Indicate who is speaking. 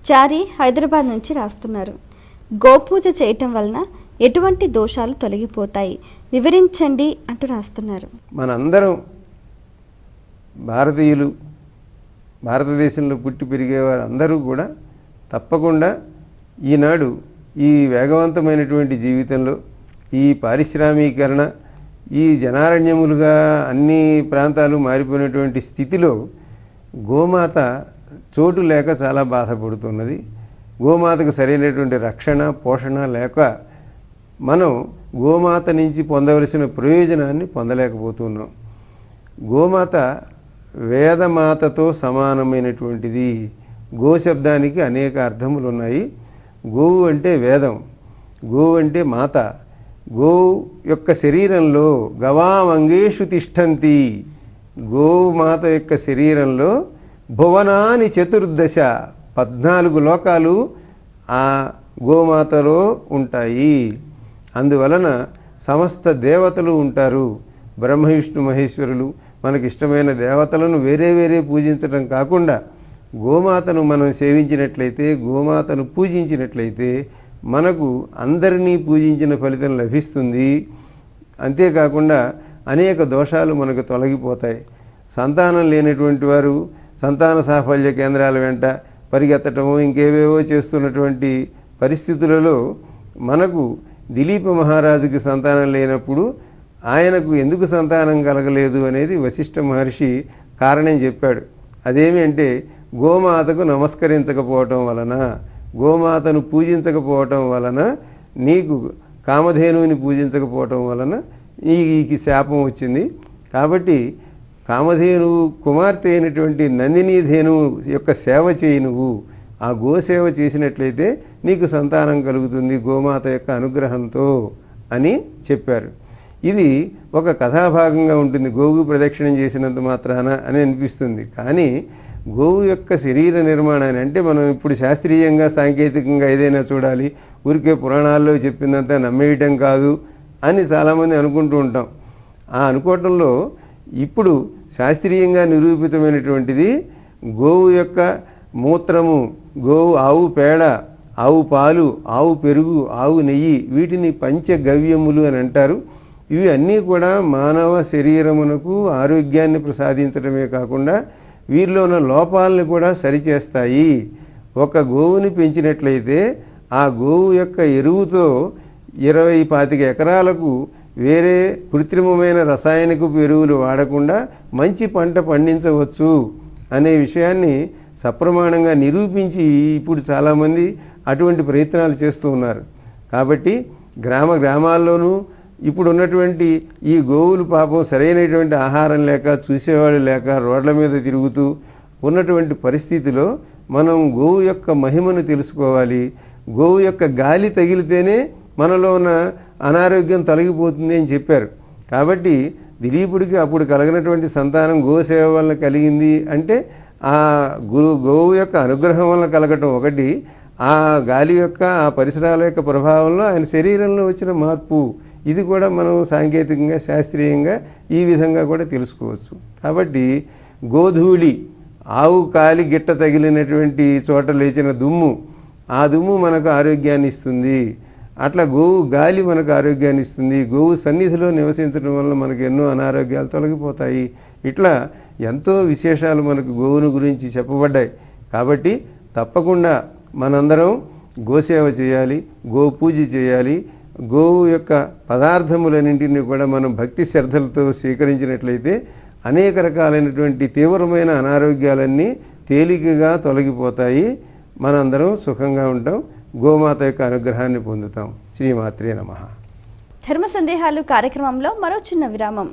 Speaker 1: చారి హైదరాబాద్ నుంచి రాస్తున్నారు. గోపూజ చేయటం వలన ఎటువంటి దోషాలు తొలగిపోతాయి వివరించండి అంటూ రాస్తున్నారు.
Speaker 2: మనందరం భారతీయులు, భారతదేశంలో పుట్టి పెరిగేవారు అందరూ కూడా తప్పకుండా ఈనాడు ఈ వేగవంతమైనటువంటి జీవితంలో ఈ పారిశ్రామీకరణ, ఈ జనారణ్యములుగా అన్ని ప్రాంతాలు మారిపోయినటువంటి స్థితిలో గోమాత చోటు లేక చాలా బాధపడుతున్నది. గోమాతకు సరైనటువంటి రక్షణ, పోషణ లేక మనం గోమాత నుంచి పొందవలసిన ప్రయోజనాన్ని పొందలేకపోతున్నాం. గోమాత వేదమాతతో సమానమైనటువంటిది. గో శబ్దానికి అనేక అర్థములు ఉన్నాయి. గోవు అంటే వేదం, గోవు అంటే మాత. గోవు యొక్క శరీరంలో గవామంగేషు తిష్టంతి, గోమాత యొక్క శరీరంలో భువనాని చతుర్దశ 14 లోకాలు ఆ గోమాతలో ఉంటాయి. అందువలన సమస్త దేవతలు ఉంటారు. బ్రహ్మ విష్ణు మహేశ్వరులు. మనకిష్టమైన దేవతలను వేరే వేరే పూజించడం కాకుండా గోమాతను మనం సేవించినట్లయితే, గోమాతను పూజించినట్లయితే మనకు అందరినీ పూజించిన ఫలితం లభిస్తుంది. అంతేకాకుండా అనేక దోషాలు మనకు తొలగిపోతాయి. సంతానం లేనటువంటి వారు సంతాన సాఫల్య కేంద్రాల వెంట పరిగెత్తటము, ఇంకేవేవో చేస్తున్నటువంటి పరిస్థితులలో మనకు దిలీప మహారాజుకి సంతానం లేనప్పుడు ఆయనకు ఎందుకు సంతానం కలగలేదు అనేది వశిష్ఠ మహర్షి కారణం చెప్పాడు. అదేమి అంటే గోమాతకు నమస్కరించకపోవటం వలన, గోమాతను పూజించకపోవటం వలన, నీకు కామధేనువుని పూజించకపోవటం వలన నీకు శాపం వచ్చింది. కాబట్టి కామధేనువు కుమార్తె అయినటువంటి నందినీధేనువు యొక్క సేవ చేయి. నువ్వు ఆ గోసేవ చేసినట్లయితే నీకు సంతానం కలుగుతుంది గోమాత యొక్క అనుగ్రహంతో అని చెప్పారు. ఇది ఒక కథాభాగంగా ఉంటుంది. గోవు ప్రదక్షిణం చేసినంత మాత్రాన అని అనిపిస్తుంది. కానీ గోవు యొక్క శరీర నిర్మాణాన్ని, అంటే మనం ఇప్పుడు శాస్త్రీయంగా సాంకేతికంగా ఏదైనా చూడాలి, ఊరికే పురాణాల్లో చెప్పిందంతా నమ్మేయటం కాదు అని చాలామంది అనుకుంటూ ఉంటాం. ఆ అనుకోవటంలో ఇప్పుడు శాస్త్రీయంగా నిరూపితమైనటువంటిది గోవు యొక్క మూత్రము, గోవు ఆవు పేడ, ఆవు పాలు, ఆవు పెరుగు, ఆవు నెయ్యి, వీటిని పంచగవ్యములు అని అంటారు. ఇవి అన్నీ కూడా మానవ శరీరమునకు ఆరోగ్యాన్ని ప్రసాదించడమే కాకుండా వీరిలో ఉన్న లోపాలను కూడా సరిచేస్తాయి. ఒక గోవుని పెంచినట్లయితే ఆ గోవు యొక్క ఎరువుతో 20-25 ఎకరాలకు వేరే కృత్రిమమైన రసాయనిక ఎరువులు వాడకుండా మంచి పంట పండించవచ్చు అనే విషయాన్ని సప్రమాణంగా నిరూపించి ఇప్పుడు చాలామంది అటువంటి ప్రయత్నాలు చేస్తూ ఉన్నారు. కాబట్టి గ్రామాల్లోనూ ఇప్పుడు ఉన్నటువంటి ఈ గోవులు పాపం సరైనటువంటి ఆహారం లేక, చూసేవాళ్ళు లేక రోడ్ల మీద తిరుగుతూ ఉన్నటువంటి పరిస్థితిలో మనం గోవు యొక్క మహిమను తెలుసుకోవాలి. గోవు యొక్క గాలి తగిలితేనే మనలో ఉన్న అనారోగ్యం తొలగిపోతుంది అని చెప్పారు. కాబట్టి దిలీపుడికి అప్పుడు కలిగినటువంటి సంతానం గోసేవ వలన కలిగింది అంటే ఆ గోవు యొక్క అనుగ్రహం వలన కలగటం ఒకటి, ఆ గాలి యొక్క, ఆ పరిసరాల యొక్క ప్రభావంలో ఆయన శరీరంలో వచ్చిన మార్పు, ఇది కూడా మనం సాంకేతికంగా శాస్త్రీయంగా ఈ విధంగా కూడా తెలుసుకోవచ్చు. కాబట్టి గోధూళి, ఆవు కాలి గిట్ట తగిలినటువంటి చోట లేచిన దుమ్ము, ఆ దుమ్ము మనకు ఆరోగ్యాన్ని ఇస్తుంది. అట్లా గోవు గాలి మనకు ఆరోగ్యాన్ని ఇస్తుంది. గోవు సన్నిధిలో నివసించడం వల్ల మనకు ఎన్నో అనారోగ్యాలు తొలగిపోతాయి. ఇట్లా ఎంతో విశేషాలు మనకు గోవును గురించి చెప్పబడ్డాయి. కాబట్టి తప్పకుండా మనందరం గోసేవ చేయాలి, గోపూజ చేయాలి. గోవు యొక్క పదార్థములన్నింటినీ కూడా మనం భక్తి శ్రద్ధలతో స్వీకరించినట్లయితే అనేక రకాలైనటువంటి తీవ్రమైన అనారోగ్యాలన్నీ తేలికగా తొలగిపోతాయి. మనందరం సుఖంగా ఉంటాం, గోమాత యొక్క అనుగ్రహాన్ని పొందుతాం. శ్రీమాత్రే నమః.
Speaker 1: ధర్మ సందేహాలు కార్యక్రమంలో మరో చిన్న విరామం.